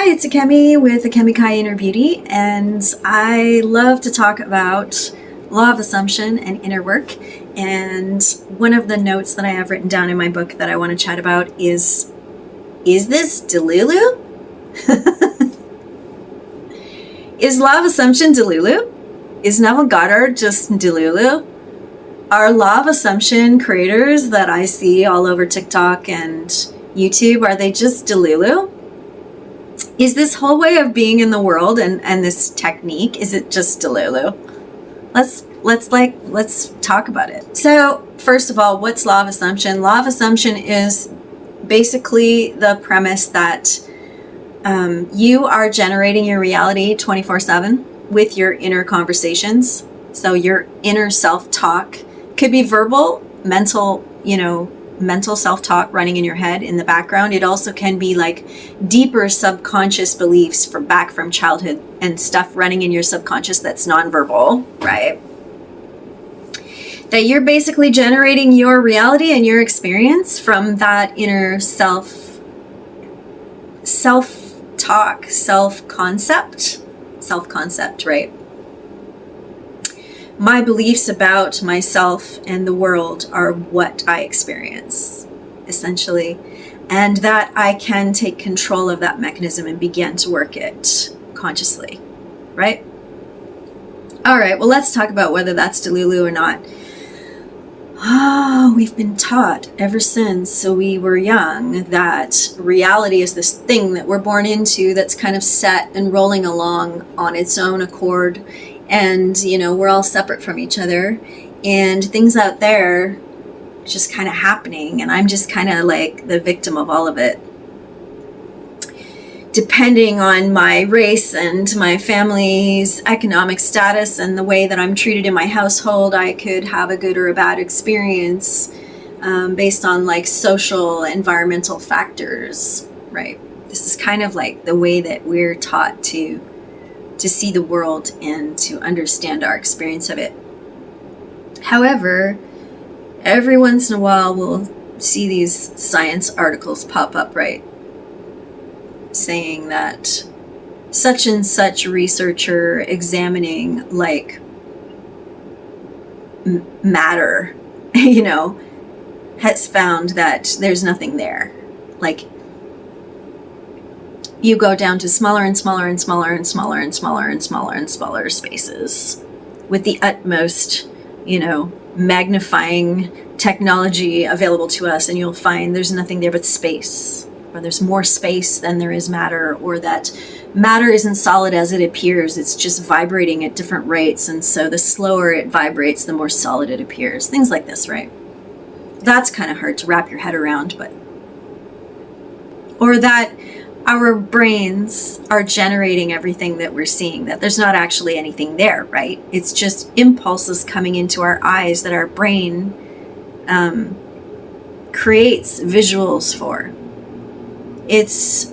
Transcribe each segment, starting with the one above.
Hi, it's Akemi with Akemi Kai Inner Beauty, and I love to talk about law of assumption and inner work. And one of the notes that I have written down in my book that I want to chat about is this Delulu? Is law of assumption Delulu? Is Neville Goddard just Delulu? Are law of assumption creators that I see all over TikTok and YouTube, are they just Delulu? Is this whole way of being in the world and this technique, is it just Delulu? Let's talk about it. So first of all, what's law of assumption? Law of assumption is basically the premise that you are generating your reality 24/7 with your inner conversations. So your inner self-talk could be verbal, mental self-talk running in your head in the background. It also can be like deeper subconscious beliefs back from childhood and stuff running in your subconscious that's nonverbal, right? That you're basically generating your reality and your experience from that inner self-talk, self-concept, right? My beliefs about myself and the world are what I experience, essentially, and that I can take control of that mechanism and begin to work it consciously, right? All right, well, let's talk about whether that's Delulu or not. We've been taught ever since we were young that reality is this thing that we're born into that's kind of set and rolling along on its own accord. And, we're all separate from each other, and things out there just kind of happening. And I'm just kind of like the victim of all of it. Depending on my race and my family's economic status and the way that I'm treated in my household, I could have a good or a bad experience based on like social, environmental factors, right? This is kind of like the way that we're taught to see the world and to understand our experience of it. However, every once in a while we'll see these science articles pop up, right? Saying that such and such researcher examining like matter, has found that there's nothing there. Like, you go down to smaller and smaller and smaller and smaller and smaller and smaller and smaller spaces with the utmost, magnifying technology available to us, and you'll find there's nothing there but space, or there's more space than there is matter, or that matter isn't solid as it appears, it's just vibrating at different rates, and so the slower it vibrates, the more solid it appears. Things like this, right? That's kind of hard to wrap your head around, or that our brains are generating everything that we're seeing, that there's not actually anything there, right? It's just impulses coming into our eyes that our brain creates visuals for. It's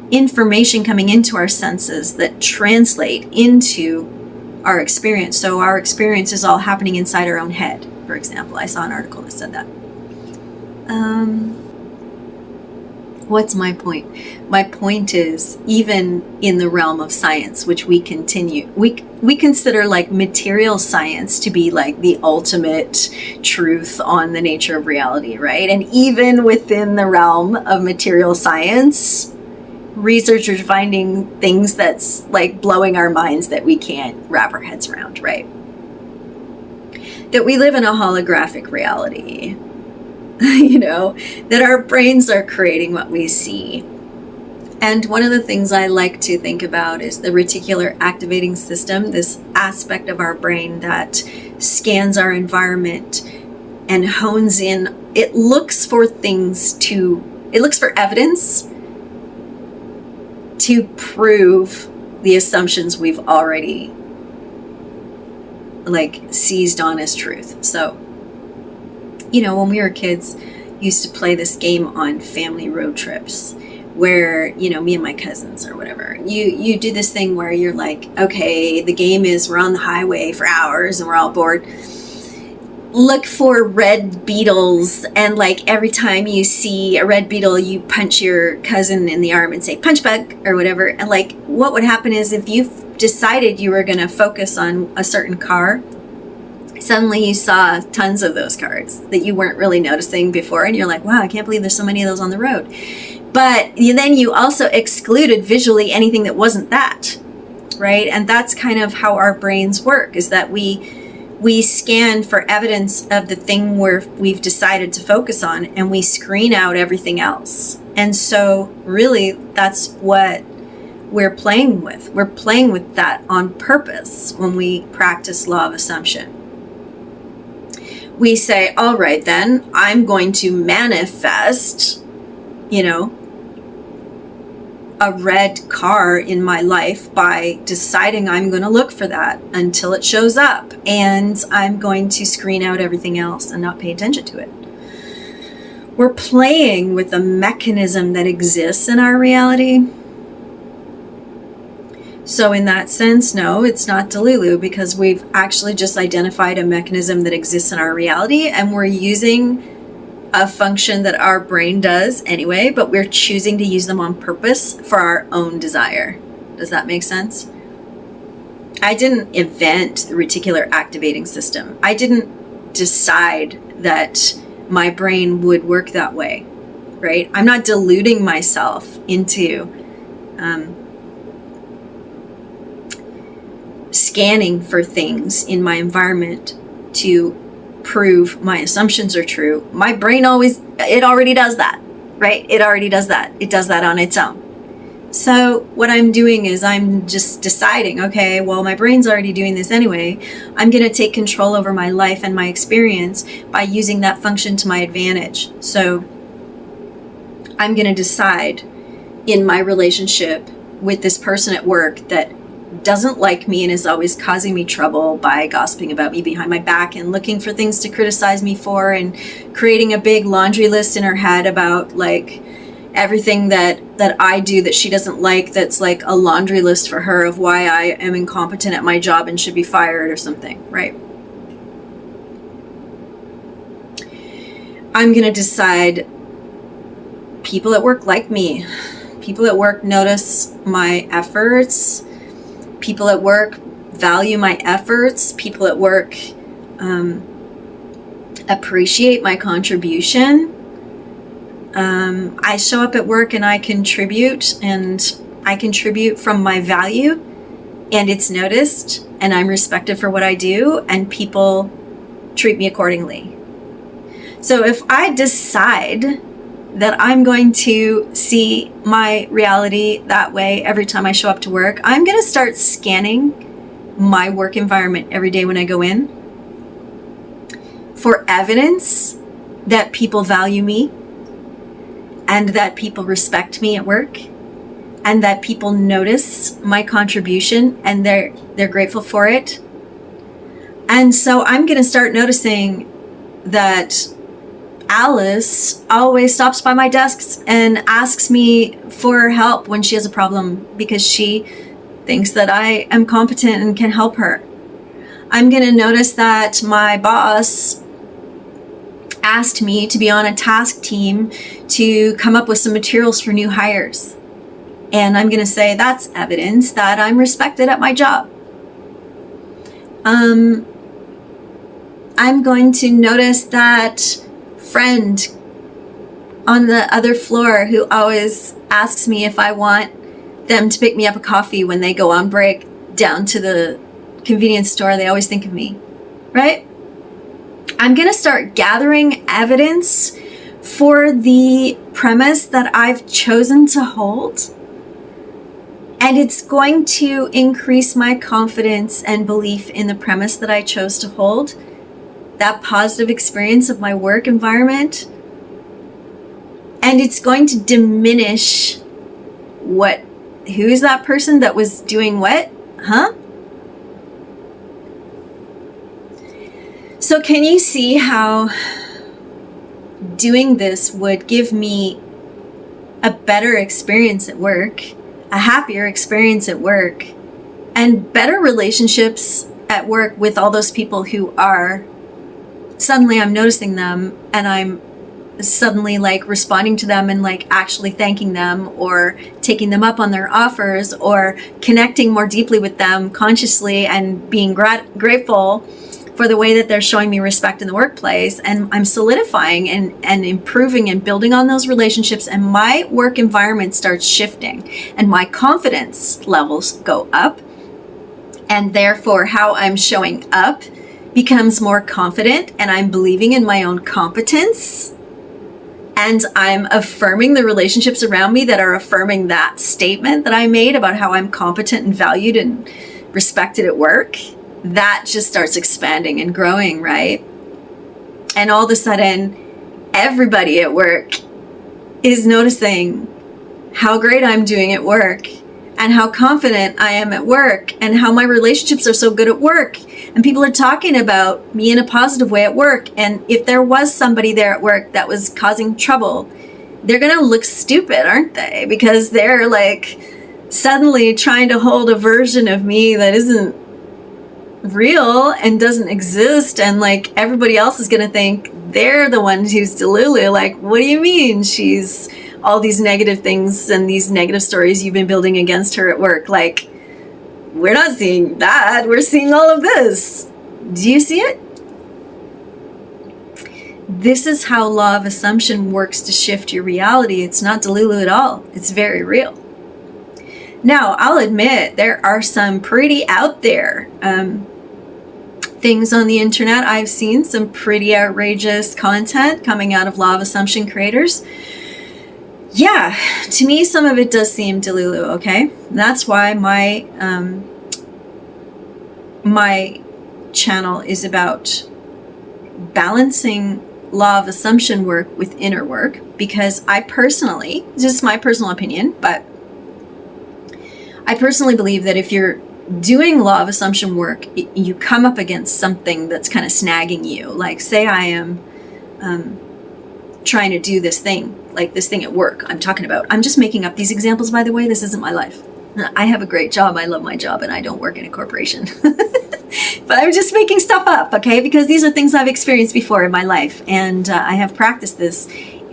information coming into our senses that translate into our experience. So our experience is all happening inside our own head, for example. I saw an article that said that. What's my point? My point is, even in the realm of science, which we consider like material science to be like the ultimate truth on the nature of reality, right? And even within the realm of material science, researchers finding things that's like blowing our minds that we can't wrap our heads around, right? That we live in a holographic reality. That our brains are creating what we see. And one of the things I like to think about is the reticular activating system, this aspect of our brain that scans our environment and hones in. It looks for evidence to prove the assumptions we've already seized on as truth. So, when we were kids, used to play this game on family road trips where, me and my cousins or whatever, you do this thing where you're like, okay, the game is we're on the highway for hours and we're all bored. look for red beetles, and like every time you see a red beetle, you punch your cousin in the arm and say punch bug or whatever. And like what would happen is if you decided you were going to focus on a certain car, suddenly you saw tons of those cars that you weren't really noticing before, and you're like, wow, I can't believe there's so many of those on the road. But then you also excluded visually anything that wasn't that, right? And that's kind of how our brains work, is that we scan for evidence of the thing we've decided to focus on, and we screen out everything else. And so really that's what we're playing with. We're playing with that on purpose when we practice law of assumption. We say, all right, then I'm going to manifest, a red car in my life by deciding I'm going to look for that until it shows up, and I'm going to screen out everything else and not pay attention to it. We're playing with a mechanism that exists in our reality. So in that sense, no, it's not Delulu, because we've actually just identified a mechanism that exists in our reality, and we're using a function that our brain does anyway, but we're choosing to use them on purpose for our own desire. Does that make sense? I didn't invent the reticular activating system. I didn't decide that my brain would work that way, right? I'm not deluding myself into scanning for things in my environment to prove my assumptions are true. My brain it already does that, right? It already does that. It does that on its own. So what I'm doing is I'm just deciding, okay, well, my brain's already doing this anyway. I'm going to take control over my life and my experience by using that function to my advantage. So I'm going to decide in my relationship with this person at work that doesn't like me and is always causing me trouble by gossiping about me behind my back and looking for things to criticize me for, and creating a big laundry list in her head about like everything that I do that she doesn't like, that's like a laundry list for her of why I am incompetent at my job and should be fired or something, right? I'm going to decide people at work like me. People at work notice my efforts. People at work value my efforts. People at work appreciate my contribution. I show up at work and I contribute from my value, and it's noticed, and I'm respected for what I do, and people treat me accordingly. So if I decide that I'm going to see my reality that way every time I show up to work, I'm going to start scanning my work environment every day when I go in for evidence that people value me, and that people respect me at work, and that people notice my contribution and they're grateful for it. And so I'm going to start noticing that Alice always stops by my desk and asks me for help when she has a problem, because she thinks that I am competent and can help her. I'm going to notice that my boss asked me to be on a task team to come up with some materials for new hires. And I'm going to say that's evidence that I'm respected at my job. I'm going to notice that friend on the other floor who always asks me if I want them to pick me up a coffee when they go on break down to the convenience store. They always think of me, right? I'm going to start gathering evidence for the premise that I've chosen to hold. And it's going to increase my confidence and belief in the premise that I chose to hold, that positive experience of my work environment. And it's going to diminish who's that person that was doing what? Huh? So can you see how doing this would give me a better experience at work, a happier experience at work, and better relationships at work with all those people who are suddenly I'm noticing them, and I'm suddenly like responding to them and like actually thanking them or taking them up on their offers or connecting more deeply with them consciously and being grateful for the way that they're showing me respect in the workplace. And I'm solidifying and improving and building on those relationships, and my work environment starts shifting and my confidence levels go up, and therefore how I'm showing up becomes more confident, and I'm believing in my own competence. And I'm affirming the relationships around me that are affirming that statement that I made about how I'm competent and valued and respected at work. That just starts expanding and growing, right? And all of a sudden, everybody at work is noticing how great I'm doing at work and how confident I am at work and how my relationships are so good at work. And people are talking about me in a positive way at work. And if there was somebody there at work that was causing trouble, they're going to look stupid, aren't they? Because they're like suddenly trying to hold a version of me that isn't real and doesn't exist. And like everybody else is going to think they're the one who's Delulu. Like, what do you mean she's all these negative things and these negative stories you've been building against her at work? Like, we're not seeing that. We're seeing all of this. Do you see it? This is how law of assumption works to shift your reality. It's not Delulu at all. It's very real. Now, I'll admit there are some pretty out there things on the internet. I've seen some pretty outrageous content coming out of law of assumption creators. Yeah, to me, some of it does seem Delulu, okay? That's why my channel is about balancing law of assumption work with inner work, because I personally, just my personal opinion, but I personally believe that if you're doing law of assumption work, you come up against something that's kind of snagging you. Like, say I am trying to do this thing, like this thing at work I'm talking about. I'm just making up these examples, by the way. This isn't my life. I have a great job. I love my job, and I don't work in a corporation. But I'm just making stuff up, okay? Because these are things I've experienced before in my life, and I have practiced this,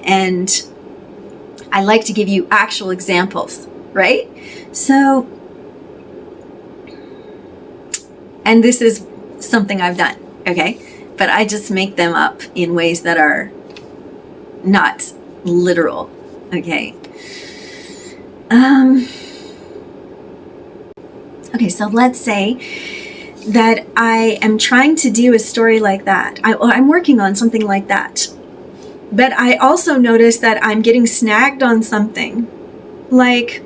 and I like to give you actual examples, right? So, and this is something I've done, okay? But I just make them up in ways that are not literal, okay? Okay, so let's say that I am trying to do a story like that. I'm working on something like that. But I also notice that I'm getting snagged on something. Like,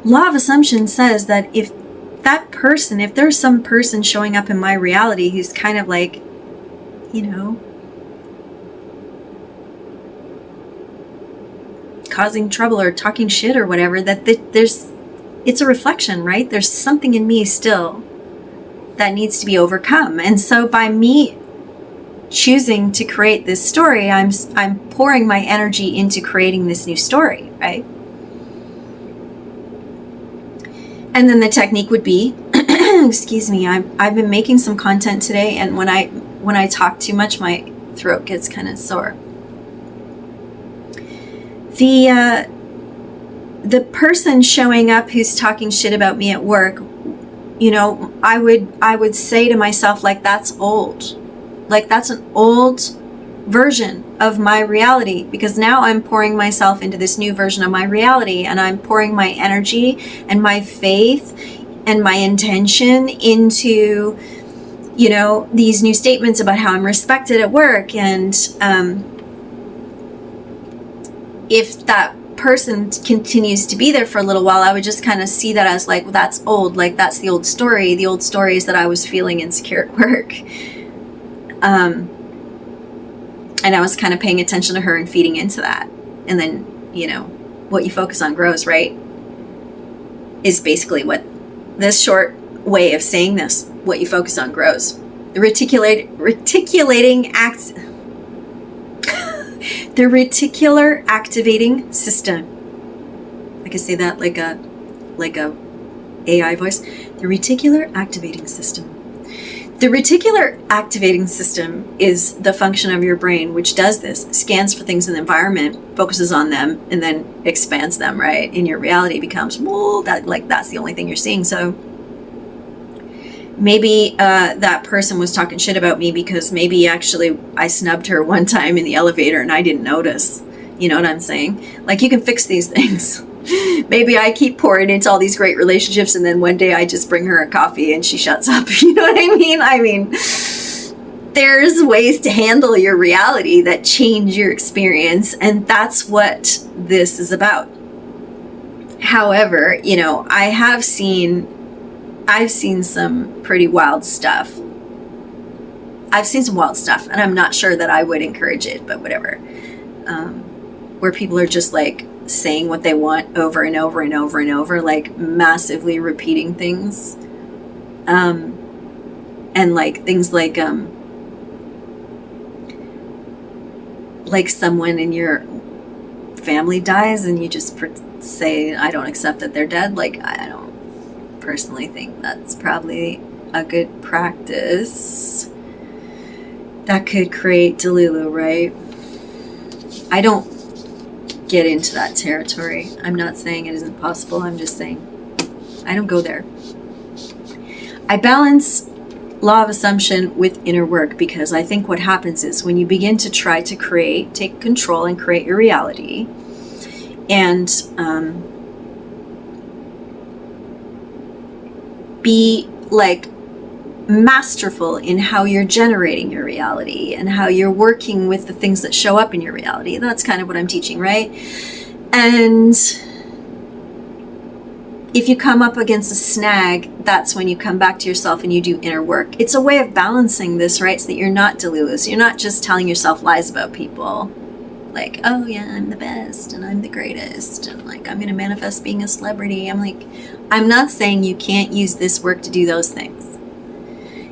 law of assumption says that if there's some person showing up in my reality who's kind of like, you know, causing trouble or talking shit or whatever, that it's a reflection, right? There's something in me still that needs to be overcome. And so by me choosing to create this story, I'm pouring my energy into creating this new story, right? And then the technique would be, excuse me, I've been making some content today, and when I talk too much, my throat gets kind of sore. The person showing up who's talking shit about me at work, you know, I would say to myself, like, that's old. Like, that's an old version of my reality, because now I'm pouring myself into this new version of my reality, and I'm pouring my energy and my faith and my intention into, you know, these new statements about how I'm respected at work. And if that person continues to be there for a little while, I would just kind of see that as like, well, that's old. Like, that's the old story. The old story is that I was feeling insecure at work. And I was kind of paying attention to her and feeding into that. And then, you know, what you focus on grows, right? Is basically what this short way of saying this. What you focus on grows. The the reticular activating system. I could say that like a AI voice, the reticular activating system. The reticular activating system is the function of your brain which does this, scans for things in the environment, focuses on them, and then expands them, right? And your reality becomes, well, that's the only thing you're seeing. So maybe that person was talking shit about me because maybe actually I snubbed her one time in the elevator and I didn't notice. You know what I'm saying? Like, you can fix these things. Maybe I keep pouring into all these great relationships and then one day I just bring her a coffee and she shuts up. You know what I mean? I mean, there's ways to handle your reality that change your experience, and that's what this is about. However, you know, I've seen some pretty wild stuff. I've seen some wild stuff, and I'm not sure that I would encourage it, but whatever. Where people are just like saying what they want over and over and over and over, like massively repeating things. And like things like someone in your family dies and you just say, I don't accept that they're dead. Like, I don't personally think that's probably a good practice. That could create Delulu, right? I don't get into that territory. I'm not saying it isn't possible. I'm just saying I don't go there. I balance law of assumption with inner work, because I think what happens is when you begin to try to take control and create your reality, and be like masterful in how you're generating your reality and how you're working with the things that show up in your reality. That's kind of what I'm teaching, right? And if you come up against a snag, that's when you come back to yourself and you do inner work. It's a way of balancing this, right? So that you're not delulu. You're not just telling yourself lies about people. Like, oh yeah, I'm the best and I'm the greatest. And like, I'm going to manifest being a celebrity. I'm not saying you can't use this work to do those things.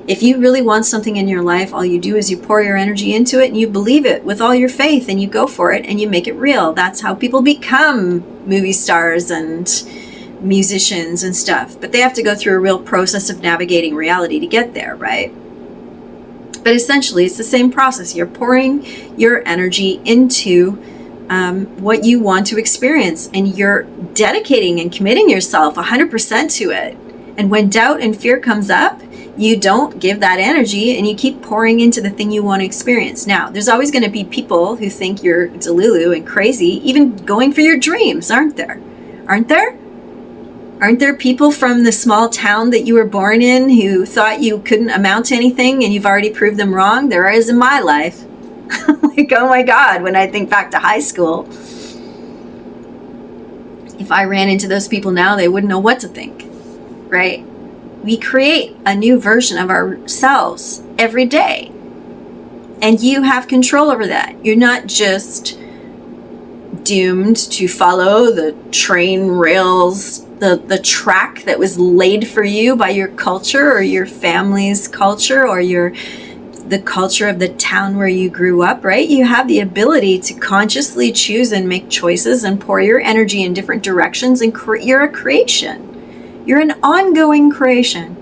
If you really want something in your life, all you do is you pour your energy into it and you believe it with all your faith and you go for it and you make it real. That's how people become movie stars and musicians and stuff. But they have to go through a real process of navigating reality to get there, right? But essentially, it's the same process. You're pouring your energy into what you want to experience, and you're dedicating and committing yourself 100% to it. And when doubt and fear comes up, you don't give that energy and you keep pouring into the thing you want to experience. Now, there's always going to be people who think you're delulu and crazy, even going for your dreams, aren't there? Aren't there? Aren't there people from the small town that you were born in who thought you couldn't amount to anything and you've already proved them wrong? There is in my life. Like, oh my God, when I think back to high school, if I ran into those people now, they wouldn't know what to think, right? We create a new version of ourselves every day. And you have control over that. You're not just doomed to follow the train rails, the track that was laid for you by your culture or your family's culture or the culture of the town where you grew up, right? You have the ability to consciously choose and make choices and pour your energy in different directions, and you're a creation. You're an ongoing creation.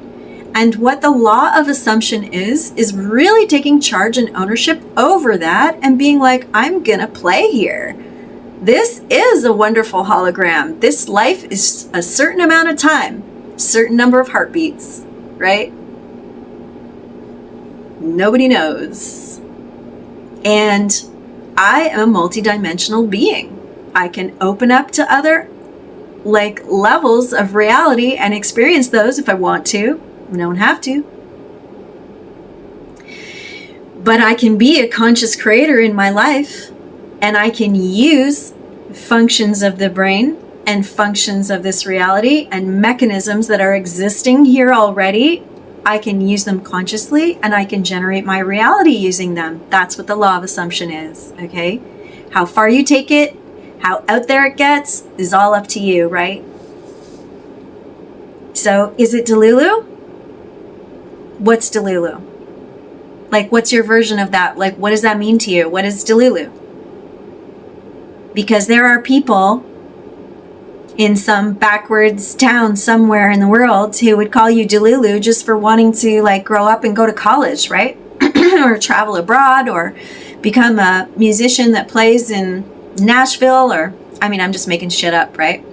And what the law of assumption is really taking charge and ownership over that and being like, I'm gonna play here. This is a wonderful hologram. This life is a certain amount of time, certain number of heartbeats, right? Nobody knows. And I am a multidimensional being. I can open up to other levels of reality and experience those if I want to. I don't have to. But I can be a conscious creator in my life, and I can use functions of the brain and functions of this reality and mechanisms that are existing here already. I can use them consciously, and I can generate my reality using them. That's what the law of assumption is, okay? How far you take it, how out there it gets, is all up to you, right? So, is it Delulu? What's Delulu? Like, what's your version of that? Like, what does that mean to you? What is Delulu? Because there are people in some backwards town somewhere in the world who would call you Delulu just for wanting to like grow up and go to college, right? Or travel abroad, or become a musician that plays in Nashville, or, I mean, I'm just making shit up, right?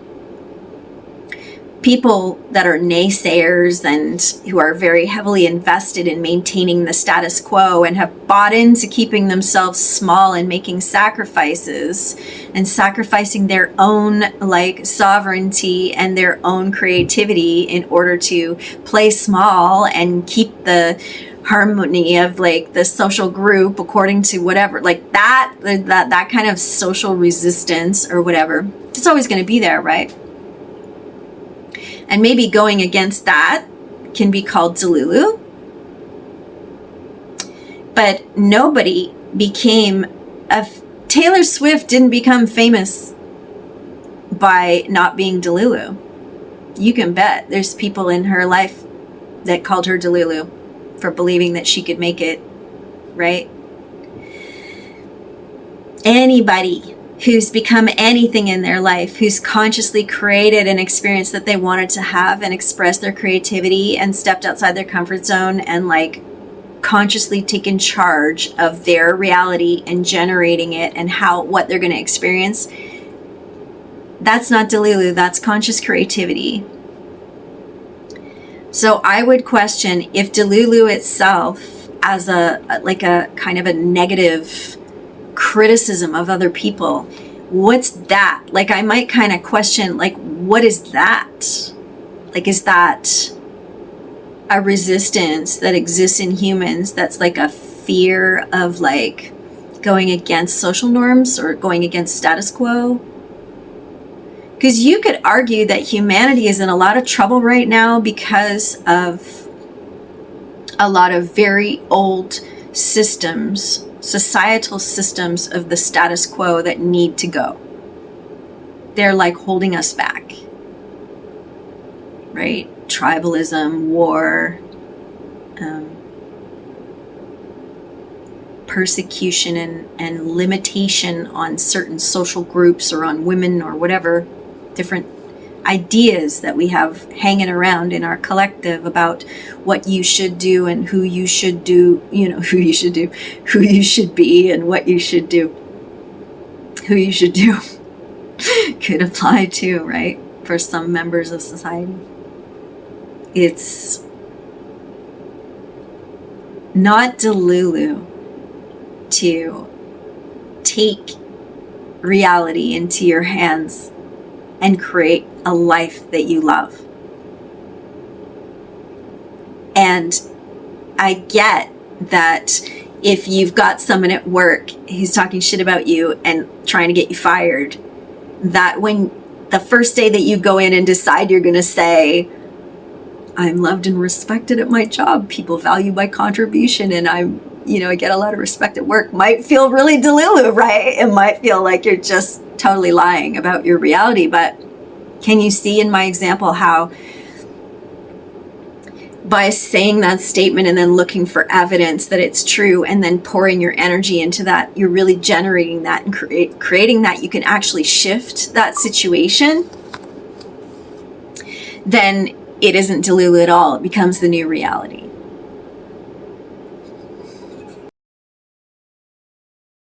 People that are naysayers and who are very heavily invested in maintaining the status quo and have bought into keeping themselves small and making sacrifices and sacrificing their own like sovereignty and their own creativity in order to play small and keep the harmony of like the social group according to whatever, like that kind of social resistance or whatever. It's always going to be there, right? And maybe going against that can be called Delulu. But nobody became Taylor Swift didn't become famous by not being Delulu. You can bet there's people in her life that called her Delulu for believing that she could make it, right? Anybody who's become anything in their life, who's consciously created an experience that they wanted to have and expressed their creativity and stepped outside their comfort zone and like consciously taken charge of their reality and generating it and what they're going to experience, that's not Delulu, that's conscious creativity. So I would question if Delulu itself as a kind of a negative criticism of other people, what's that? Like, I might kind of question, like, what is that? Like, is that a resistance that exists in humans that's like a fear of like going against social norms or going against status quo? Because you could argue that humanity is in a lot of trouble right now because of a lot of very old systems, societal systems of the status quo that need to go. They're like holding us back, right? Tribalism, war, persecution and limitation on certain social groups or on women or whatever, different ideas that we have hanging around in our collective about what you should do and who you should do, who you should be and what you should do, who you should do could apply to, right? For some members of society. It's not Delulu to take reality into your hands and create a life that you love. And I get that if you've got someone at work who's talking shit about you and trying to get you fired, that when the first day that you go in and decide you're going to say, I'm loved and respected at my job, people value my contribution, and I get a lot of respect at work, might feel really Delulu, right? It might feel like you're just totally lying about your reality. But can you see in my example how by saying that statement and then looking for evidence that it's true and then pouring your energy into that, you're really generating that and creating that you can actually shift that situation? Then it isn't Delulu at all. It becomes the new reality.